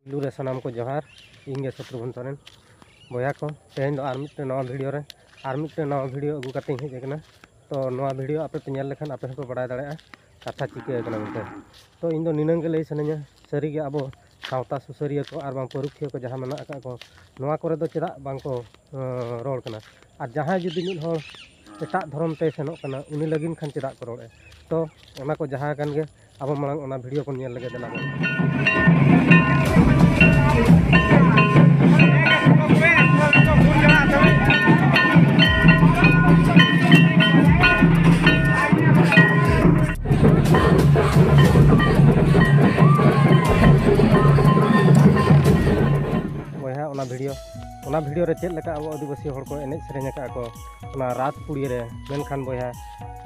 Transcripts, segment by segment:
लूरे सनाम को जोहार इंगे शत्रुघ्न सोरेन बया को तेहन आर मिट्टे नवा वीडियो अगू कते हेज कना। तो नवा वीडियो आपे पे नेल लेखान आपे पे बड़ा दाड़े कथा चिका कना मेनते। तो इन दो निनंग के लई सनेኛ सरी गे आबो सावता सुसरिया को आर बांग परुखिया को जहां मेना का को नवा करे दो चेदा बांग को रोड कना। आर जहां जुदी मिद हो एटा धर्म ते सेनोक कना उनी लगिन खान चेदा को रोडे। तो ओना को जहां कान गे आबो मांग ओना वीडियो को नेल लगे देला वीडियो रे चेक लेका अब आदिवासी हड़ को एने सेरेñ का को ओना रात पुड़ी रे मेनखान बया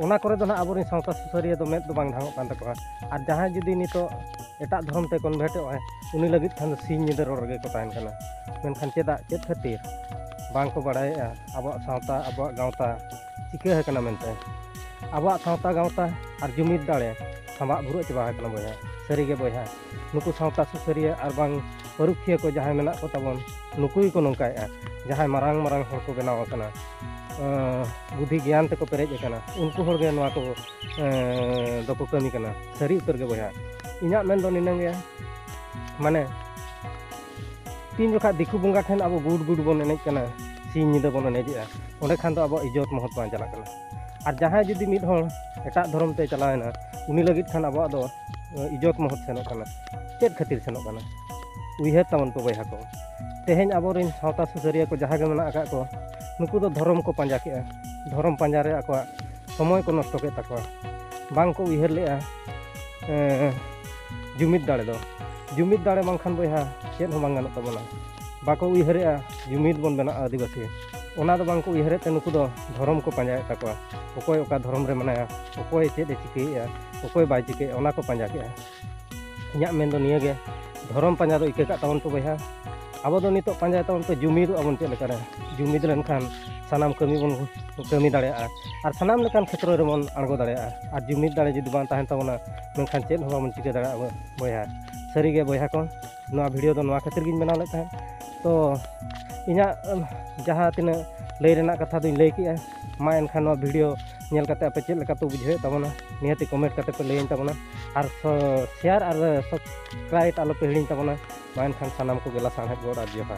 ओना करे दो ना आबोरी सावता सुसरिया दो मेद दो बांग ढांगो कान तको। आर जहां जुदी नितो एटा धर्म ते कन्वर्ट है उनी लगित खान सिंह निदे रोड रे को ताहन कना। मेनखान चेदा चेद खातिर बांग को बड़ाया अब सावता अब गावता चिका है कना मेनते अब सावता गावता आर जुमिद दाड़े हमा बुरु चबा कना बया। सरी गे बया नुकु सावता सुसरिया आर बांग परुखिया को जहां मेना को ताबन नुकुई को नंकाया जहां मारांग मारांग हड़ को बनाव कना बुद्धि ज्ञान तक पेरेज कना उनको हड़ गे नवा को दको कमी कना। सरी उतर गे बया इना मेन दो निनंग गे माने तीन जोखा दिखु बंगा ठेन अब गुड गुड बन एनेज कना सिंह निदा बन एनेजा ओंडे खान दो अब इज्जत महत बां चला कना। आर जहां जुदी मिद हड़ एटा धर्म ते चलावेना उनी लगित खान अब दो इज्जत महत सेनो कना। चेद खातिर सेनो कना उइहर तावन को बया को तेहेñ आबोरिन सावता सुसरिया को जहां गे मेना का को नुकु दो धर्म को पांजा के धर्म पांजा रे आको समय को नष्ट के तको बांग को उइहर ले जुमिद दाड़े बांखान बया चेद हो बांग गानो तबना बाको उइहरे जुमिद बन बना आदिवासी ओना दो बांग को उइहरे ते नुकु दो धर्म को पांजा तको ओकोय ओका धर्म रे मनाया ओकोय चेद चिकेया ओकोय बाय चिके ओना को पांजा के इया मेन दो निया गे धर्म पांजा दो इके का तावन तो बया अब दो नितो पांजा तावन पे जुमिद आबन चेद लेकारे जुमिद लेनखान सानाम कमी बन कमी दाड़े आर सानाम लेकान क्षेत्र रे बन आड़गो दाड़े आर जुमिद दाड़े जुदी बां ताहेन ताबना मेनखान चेद हो बामन चिके दाड़े बया। सरी गे बया को नवा वीडियो दो नवा खातिर गिन बनाव ले ताहेन। तो इना जहां तिना लई रेना कथा दोइन लई किया मा एनखान नवा वीडियो नेल काते आपे चेद लेका तो बुझे ताबना निहाती कमेंट काते पे लईन ताबना आर शेयर आर सब्सक्राइब आलो पे हिड़िन ताबना मा एनखान सानाम को गेला साणहेद गोड़ आर जोहार।